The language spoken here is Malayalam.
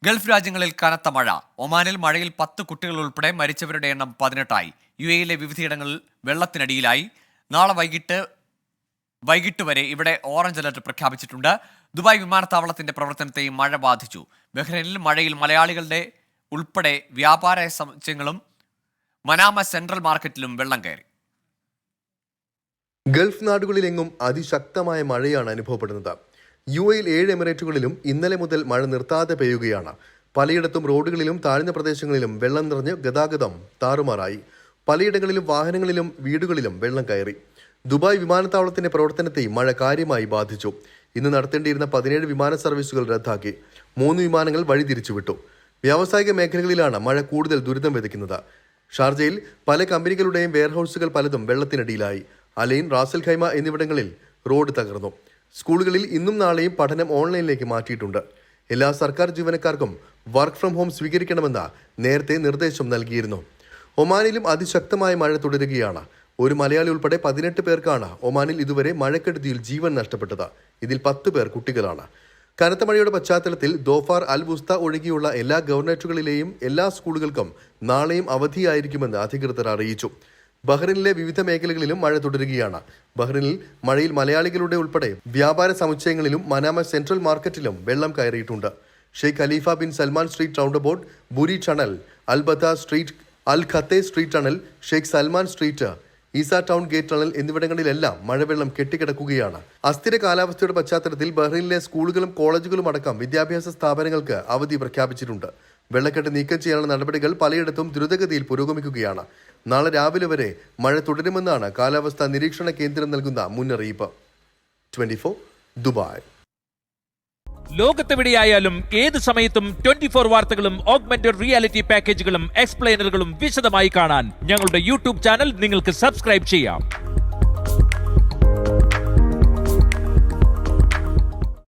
ഗൾഫ് രാജ്യങ്ങളിൽ കനത്ത മഴ. ഒമാനിൽ മഴയിൽ 10 കുട്ടികൾ ഉൾപ്പെടെ മരിച്ചവരുടെ എണ്ണം 18ആയി. UAE വിവിധയിടങ്ങളിൽ വെള്ളത്തിനടിയിലായി. നാളെ വൈകിട്ട് വരെ ഇവിടെ ഓറഞ്ച് അലർട്ട് പ്രഖ്യാപിച്ചിട്ടുണ്ട്. ദുബായ് വിമാനത്താവളത്തിന്റെ പ്രവർത്തനത്തെയും മഴ ബാധിച്ചു. ബഹ്റൈനിൽ മഴയിൽ മലയാളികളുടെ ഉൾപ്പെടെ വ്യാപാര സമുച്ചയങ്ങളും മനാമ സെൻട്രൽ മാർക്കറ്റിലും വെള്ളം കയറി. ഗൾഫ് നാടുകളിലെങ്ങും അതിശക്തമായ മഴയാണ് അനുഭവപ്പെടുന്നത്. UAE 7 എമിറേറ്റുകളിലും ഇന്നലെ മുതൽ മഴ നിർത്താതെ പെയ്യുകയാണ്. പലയിടത്തും റോഡുകളിലും താഴ്ന്ന പ്രദേശങ്ങളിലും വെള്ളം നിറഞ്ഞ് ഗതാഗതം താറുമാറായി. പലയിടങ്ങളിലും വാഹനങ്ങളിലും വീടുകളിലും വെള്ളം കയറി. ദുബായ് വിമാനത്താവളത്തിന്റെ പ്രവർത്തനത്തെയും മഴ കാര്യമായി ബാധിച്ചു. ഇന്ന് നടത്തേണ്ടിയിരുന്ന 17 വിമാന സർവീസുകൾ റദ്ദാക്കി. 3 വിമാനങ്ങൾ വഴിതിരിച്ചുവിട്ടു. വ്യാവസായിക മേഖലകളിലാണ് മഴ കൂടുതൽ ദുരിതം വിതയ്ക്കുന്നത്. ഷാർജയിൽ പല കമ്പനികളുടെയും വെയർഹൌസുകൾ പലതും വെള്ളത്തിനടിയിലായി. അലൈൻ, റാസൽ ഖൈമ എന്നിവിടങ്ങളിൽ റോഡ് തകർന്നു. സ്കൂളുകളിൽ ഇന്നും നാളെയും പഠനം ഓൺലൈനിലേക്ക് മാറ്റിയിട്ടുണ്ട്. എല്ലാ സർക്കാർ ജീവനക്കാർക്കും വർക്ക് ഫ്രം ഹോം സ്വീകരിക്കണമെന്ന് നേരത്തെ നിർദ്ദേശം നൽകിയിരുന്നു. ഒമാനിലും അതിശക്തമായ മഴ തുടരുകയാണ്. ഒരു മലയാളി ഉൾപ്പെടെ 18 പേർക്കാണ് ഒമാനിൽ ഇതുവരെ മഴക്കെടുതിയിൽ ജീവൻ നഷ്ടപ്പെട്ടത്. ഇതിൽ 10 പേർ കുട്ടികളാണ്. കനത്ത മഴയുടെ പശ്ചാത്തലത്തിൽ ദോഫാർ, അൽ വുസ്ത ഒഴികെയുള്ള എല്ലാ ഗവർണറേറ്റുകളിലെയും എല്ലാ സ്കൂളുകൾക്കും നാളെയും അവധിയായിരിക്കുമെന്ന് അധികൃതർ അറിയിച്ചു. ബഹ്റിനിലെ വിവിധ മേഖലകളിലും മഴ തുടരുകയാണ്. ബഹ്റിനിൽ മഴയിൽ മലയാളികളുടെ ഉൾപ്പെടെ വ്യാപാര സമുച്ചയങ്ങളിലും മനാമ സെൻട്രൽ മാർക്കറ്റിലും വെള്ളം കയറിയിട്ടുണ്ട്. Sheikh Khalifa bin Salman Street roundabout, Buri tunnel, Al Batha Street, Al ഖത്തെ Street tunnel, Sheikh Salman Street, Isa Town Gate tunnel എന്നിവിടങ്ങളിലെല്ലാം മഴവെള്ളം കെട്ടിക്കിടക്കുകയാണ്. അസ്ഥിര കാലാവസ്ഥയുടെ പശ്ചാത്തലത്തിൽ ബഹ്റിനിലെ സ്കൂളുകളും കോളേജുകളും അടക്കം വിദ്യാഭ്യാസ സ്ഥാപനങ്ങൾക്ക് അവധി പ്രഖ്യാപിച്ചിട്ടുണ്ട്. വെള്ളക്കെട്ട് നീക്കം ചെയ്യാനുള്ള നടപടികൾ പലയിടത്തും ദ്രുതഗതിയിൽ പുരോഗമിക്കുകയാണ്. നാളെ രാവിലെ വരെ മഴ തുടരുമെന്നാണ് കാലാവസ്ഥാ നിരീക്ഷണ കേന്ദ്രം നൽകുന്ന മുന്നറിയിപ്പ്. 24 ദുബായ്. ലോകത്തെവിടെയായാലും ഏത് സമയത്തും 24 വാർത്തകളും ഓഗ്മെന്റഡ് റിയാലിറ്റി പാക്കേജുകളും എക്സ്പ്ലെയിനറുകളും വിശദമായി കാണാൻ ഞങ്ങളുടെ YouTube ചാനൽ നിങ്ങൾക്ക് സബ്സ്ക്രൈബ് ചെയ്യാം.